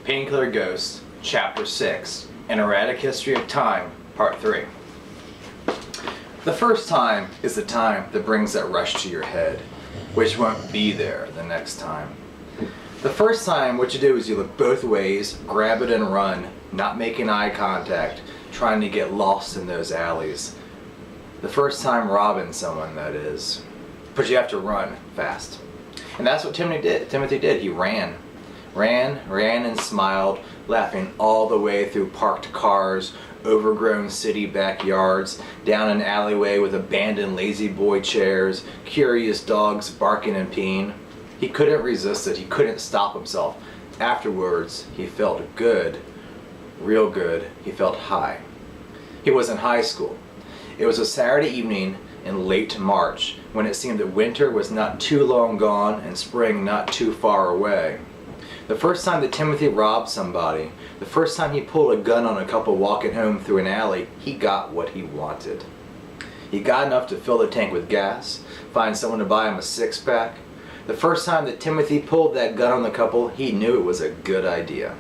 Painkiller Ghosts, Chapter 6, An Erratic History of Thyme, Part 3. The first time is the time that brings that rush to your head, which won't be there the next time. The first time, what you do is you look both ways, grab it and run, not making eye contact, trying to get lost in those alleys. The first time robbing someone, that is. But you have to run fast. And that's what Timothy did. He ran and smiled, laughing all the way through parked cars, overgrown city backyards, down an alleyway with abandoned lazy boy chairs, curious dogs barking and peeing. He couldn't resist it. He couldn't stop himself. Afterwards, he felt good, real good. He felt high. He was in high school. It was a Saturday evening in late March, when it seemed that winter was not too long gone and spring not too far away. The first time that Timothy robbed somebody, the first time he pulled a gun on a couple walking home through an alley, he got what he wanted. He got enough to fill the tank with gas, find someone to buy him a six-pack. The first time that Timothy pulled that gun on the couple, he knew it was a good idea.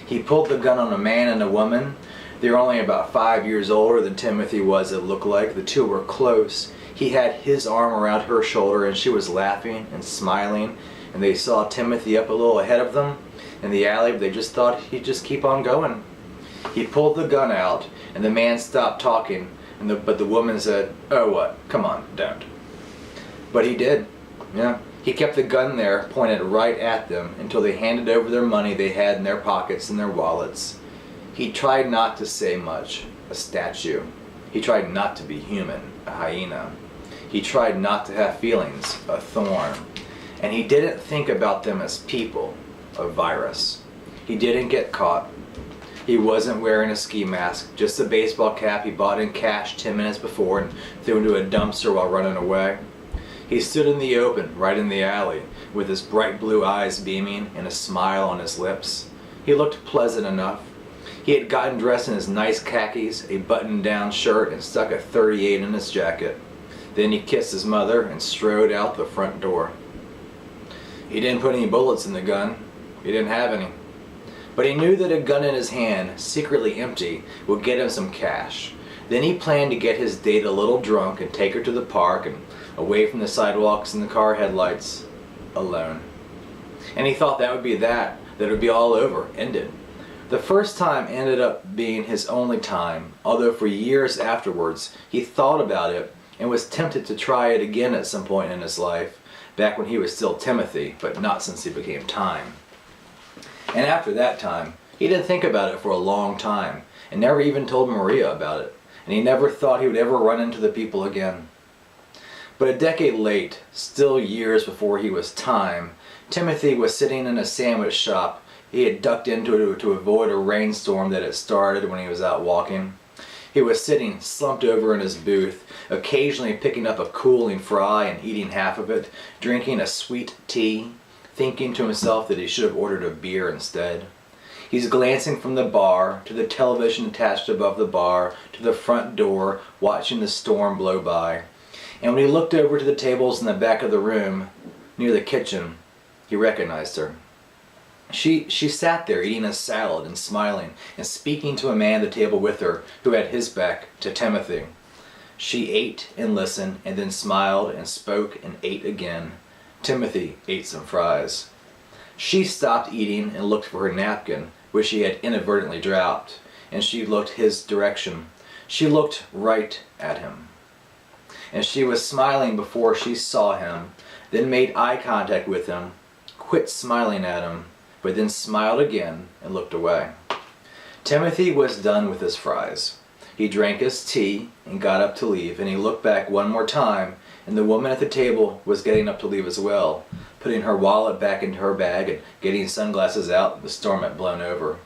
He pulled the gun on a man and a woman. They were only about 5 years older than Timothy was, it looked like. The two were close. He had his arm around her shoulder and she was laughing and smiling. And they saw Timothy up a little ahead of them in the alley, but they just thought he'd just keep on going. He pulled the gun out and the man stopped talking, but the woman said, "Oh what? Come on, don't." But he did. Yeah. He kept the gun there, pointed right at them, until they handed over their money they had in their pockets and their wallets. He tried not to say much, a statue. He tried not to be human, a hyena. He tried not to have feelings, a thorn. And he didn't think about them as people, a virus. He didn't get caught. He wasn't wearing a ski mask, just a baseball cap he bought in cash 10 minutes before and threw into a dumpster while running away. He stood in the open, right in the alley, with his bright blue eyes beaming and a smile on his lips. He looked pleasant enough. He had gotten dressed in his nice khakis, a button-down shirt, and stuck a .38 in his jacket. Then he kissed his mother and strode out the front door. He didn't put any bullets in the gun. He didn't have any. But he knew that a gun in his hand, secretly empty, would get him some cash. Then he planned to get his date a little drunk and take her to the park and away from the sidewalks and the car headlights, alone. And he thought that would be that it would be all over, ended. The first time ended up being his only time, although for years afterwards he thought about it and was tempted to try it again at some point in his life, back when he was still Timothy, but not since he became Thyme. And after that time, he didn't think about it for a long time, and never even told Maria about it, and he never thought he would ever run into the people again. But a decade late, still years before he was Thyme, Timothy was sitting in a sandwich shop. He had ducked into it to avoid a rainstorm that had started when he was out walking. He was sitting slumped over in his booth, occasionally picking up a cooling fry and eating half of it, drinking a sweet tea, thinking to himself that he should have ordered a beer instead. He's glancing from the bar to the television attached above the bar to the front door, watching the storm blow by. And when he looked over to the tables in the back of the room, near the kitchen, he recognized her. She sat there eating a salad and smiling and speaking to a man at the table with her who had his back to Timothy. She ate and listened and then smiled and spoke and ate again. Timothy ate some fries. She stopped eating and looked for her napkin, which she had inadvertently dropped, and she looked his direction. She looked right at him. And she was smiling before she saw him, then made eye contact with him, quit smiling at him, but then smiled again and looked away. Timothy was done with his fries. He drank his tea and got up to leave, and he looked back one more time, and the woman at the table was getting up to leave as well, putting her wallet back into her bag and getting sunglasses out. The storm had blown over.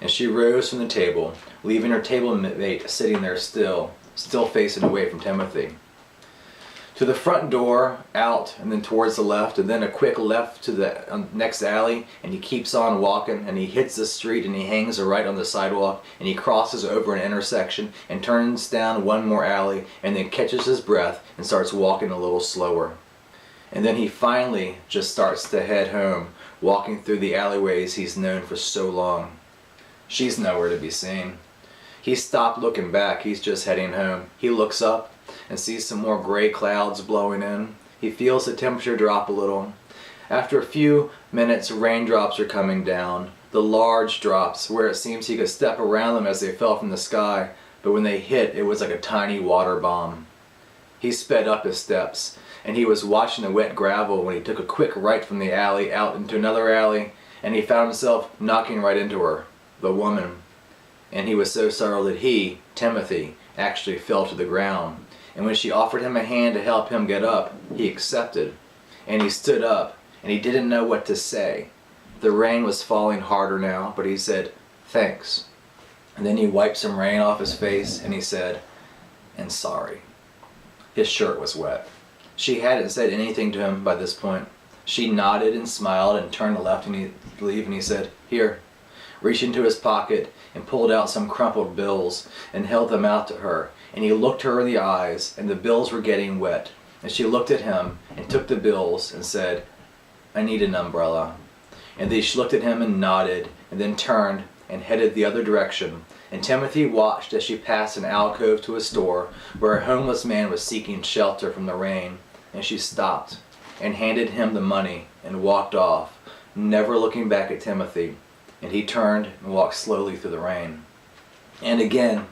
And she rose from the table, leaving her table mate sitting there still facing away from Timothy. To the front door, out, and then towards the left, and then a quick left to the next alley, and he keeps on walking, and he hits the street, and he hangs a right on the sidewalk, and he crosses over an intersection, and turns down one more alley, and then catches his breath, and starts walking a little slower. And then he finally just starts to head home, walking through the alleyways he's known for so long. She's nowhere to be seen. He stopped looking back. He's just heading home. He looks up and sees some more gray clouds blowing in. He feels the temperature drop a little. After a few minutes, raindrops are coming down. The large drops, where it seems he could step around them as they fell from the sky, but when they hit, it was like a tiny water bomb. He sped up his steps, and he was watching the wet gravel when he took a quick right from the alley out into another alley, and he found himself knocking right into her, the woman. And he was so startled that he, Timothy, actually fell to the ground. And when she offered him a hand to help him get up, he accepted. And he stood up, and he didn't know what to say. The rain was falling harder now, but he said, "Thanks." And then he wiped some rain off his face, and he said, "And sorry." His shirt was wet. She hadn't said anything to him by this point. She nodded and smiled and turned to left and leave, and he said, "Here," reached into his pocket and pulled out some crumpled bills and held them out to her. And he looked her in the eyes, and the bills were getting wet. And she looked at him and took the bills and said, "I need an umbrella." And then she looked at him and nodded, and then turned and headed the other direction. And Timothy watched as she passed an alcove to a store where a homeless man was seeking shelter from the rain. And she stopped and handed him the money and walked off, never looking back at Timothy. And he turned and walked slowly through the rain. And again,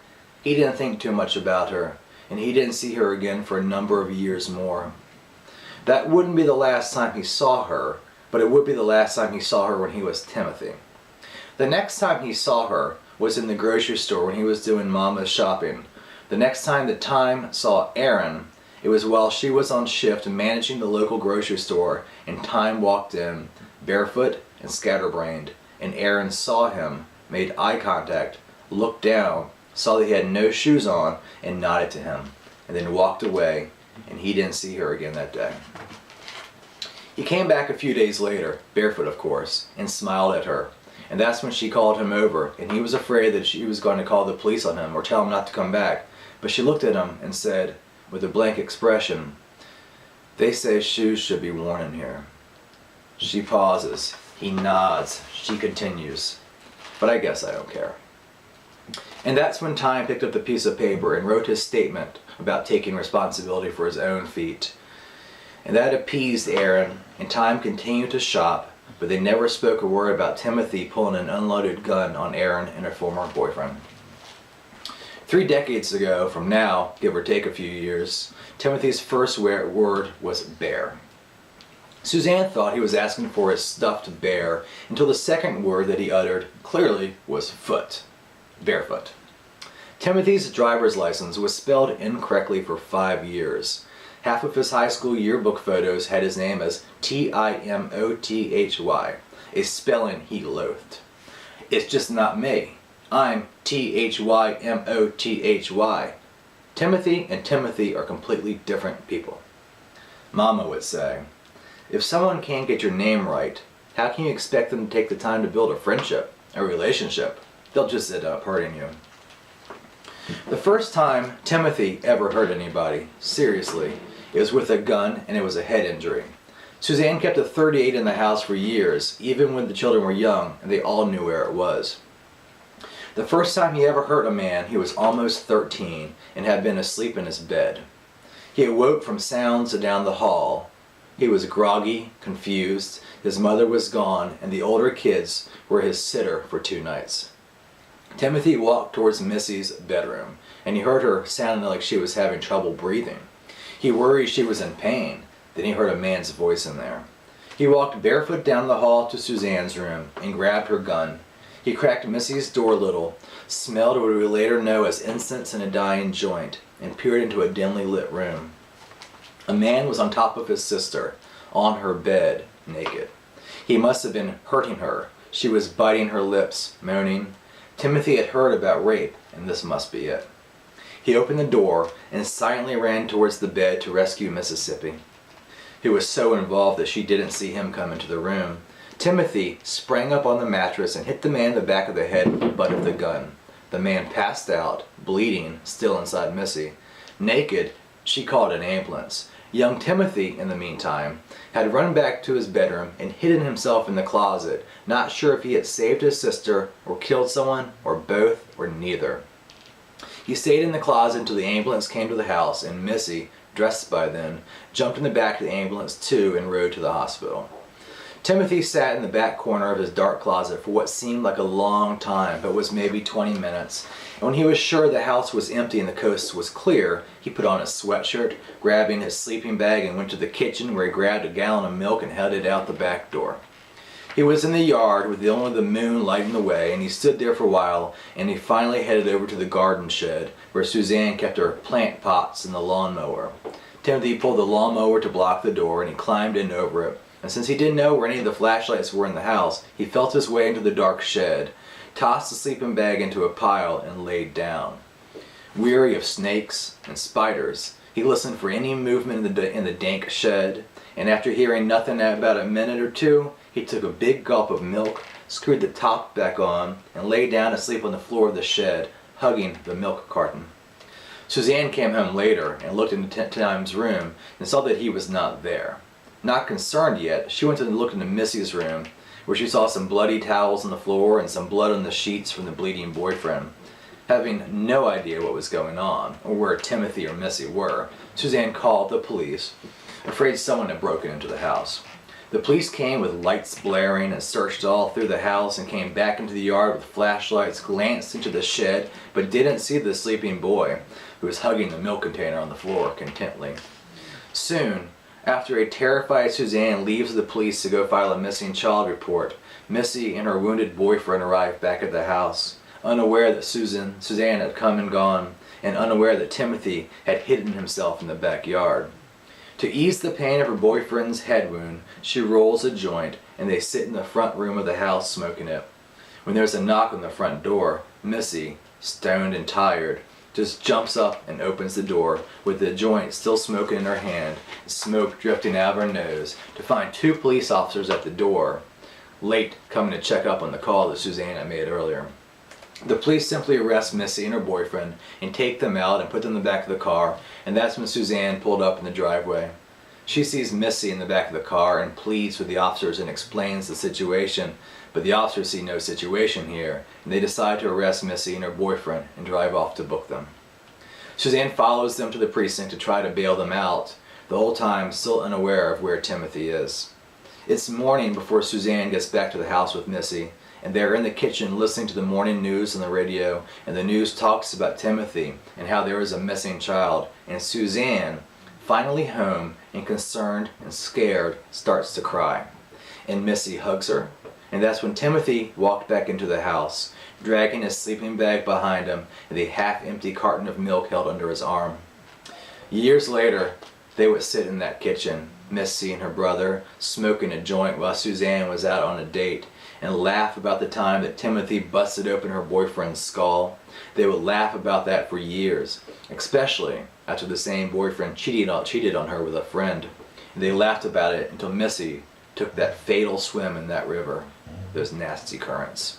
he didn't think too much about her, and he didn't see her again for a number of years more. That wouldn't be the last time he saw her, but it would be the last time he saw her when he was Timothy. The next time he saw her was in the grocery store when he was doing Mama's shopping. The next time that Thyme saw Erin, it was while she was on shift managing the local grocery store, and Thyme walked in, barefoot and scatterbrained, and Erin saw him, made eye contact, looked down, saw that he had no shoes on, and nodded to him, and then walked away, and he didn't see her again that day. He came back a few days later, barefoot of course, and smiled at her. And that's when she called him over, and he was afraid that she was going to call the police on him or tell him not to come back. But she looked at him and said, with a blank expression, "They say shoes should be worn in here." She pauses. He nods. She continues, "But I guess I don't care." And that's when Thyme picked up the piece of paper and wrote his statement about taking responsibility for his own feet. And that appeased Erin, and Thyme continued to shop, but they never spoke a word about Timothy pulling an unloaded gun on Erin and her former boyfriend. 3 decades ago, from now, give or take a few years, Timothy's first word was bear. Suzanne thought he was asking for his stuffed bear until the second word that he uttered clearly was foot. Barefoot. Timothy's driver's license was spelled incorrectly for 5 years. Half of his high school yearbook photos had his name as Timothy, a spelling he loathed. "It's just not me. I'm Thymothy. Timothy and Timothy are completely different people." Mama would say, "If someone can't get your name right, how can you expect them to take the time to build a friendship, a relationship? They'll just end up hurting you." The first time Timothy ever hurt anybody, seriously, it was with a gun, and it was a head injury. Suzanne kept a .38 in the house for years, even when the children were young, and they all knew where it was. The first time he ever hurt a man, he was almost 13 and had been asleep in his bed. He awoke from sounds down the hall. He was groggy, confused, his mother was gone, and the older kids were his sitter for 2 nights. Timothy walked towards Missy's bedroom, and he heard her sounding like she was having trouble breathing. He worried she was in pain. Then he heard a man's voice in there. He walked barefoot down the hall to Suzanne's room and grabbed her gun. He cracked Missy's door a little, smelled what we would later know as incense in a dying joint, and peered into a dimly lit room. A man was on top of his sister, on her bed, naked. He must have been hurting her. She was biting her lips, moaning. Timothy had heard about rape, and this must be it. He opened the door and silently ran towards the bed to rescue Mississippi, who was so involved that she didn't see him come into the room. Timothy sprang up on the mattress and hit the man in the back of the head with the butt of the gun. The man passed out, bleeding, still inside Missy. Naked, she called an ambulance. Young Timothy, in the meantime, had run back to his bedroom and hidden himself in the closet, not sure if he had saved his sister or killed someone or both or neither. He stayed in the closet until the ambulance came to the house, and Missy, dressed by then, jumped in the back of the ambulance too and rode to the hospital. Timothy sat in the back corner of his dark closet for what seemed like a long time, but was maybe 20 minutes. And when he was sure the house was empty and the coast was clear, he put on his sweatshirt, grabbing his sleeping bag, and went to the kitchen where he grabbed a gallon of milk and headed out the back door. He was in the yard with only the moon lighting the way, and he stood there for a while, and he finally headed over to the garden shed where Suzanne kept her plant pots and the lawnmower. Timothy pulled the lawnmower to block the door, and he climbed in over it. And since he didn't know where any of the flashlights were in the house, he felt his way into the dark shed, tossed the sleeping bag into a pile, and laid down. Weary of snakes and spiders, he listened for any movement in the dank shed, and after hearing nothing in about a minute or two, he took a big gulp of milk, screwed the top back on, and lay down to sleep on the floor of the shed, hugging the milk carton. Suzanne came home later and looked into Time's room and saw that he was not there. Not concerned yet, she went and looked into Missy's room, where she saw some bloody towels on the floor and some blood on the sheets from the bleeding boyfriend. Having no idea what was going on, or where Timothy or Missy were, Suzanne called the police, afraid someone had broken into the house. The police came with lights blaring and searched all through the house and came back into the yard with flashlights, glanced into the shed, but didn't see the sleeping boy, who was hugging the milk container on the floor contentedly. Soon, after a terrified Suzanne leaves the police to go file a missing child report, Missy and her wounded boyfriend arrived back at the house, unaware that Suzanne had come and gone, and unaware that Timothy had hidden himself in the backyard. To ease the pain of her boyfriend's head wound, she rolls a joint, and they sit in the front room of the house smoking it. When there's a knock on the front door, Missy, stoned and tired, just jumps up and opens the door with the joint still smoking in her hand, smoke drifting out of her nose, to find two police officers at the door, late coming to check up on the call that Suzanne had made earlier. The police simply arrest Missy and her boyfriend and take them out and put them in the back of the car, and that's when Suzanne pulled up in the driveway. She sees Missy in the back of the car and pleads with the officers and explains the situation, but the officers see no situation here, and they decide to arrest Missy and her boyfriend and drive off to book them. Suzanne follows them to the precinct to try to bail them out, the whole time still unaware of where Timothy is. It's morning before Suzanne gets back to the house with Missy, and they're in the kitchen listening to the morning news on the radio, and the news talks about Timothy and how there is a missing child, and Suzanne, finally home and concerned and scared, starts to cry. And Missy hugs her, and that's when Timothy walked back into the house, dragging his sleeping bag behind him and the half-empty carton of milk held under his arm. Years later, they would sit in that kitchen, Missy and her brother, smoking a joint while Suzanne was out on a date, and laugh about the time that Timothy busted open her boyfriend's skull. They would laugh about that for years, especially after the same boyfriend cheated on her with a friend. And they laughed about it until Missy took that fatal swim in that river, those nasty currents.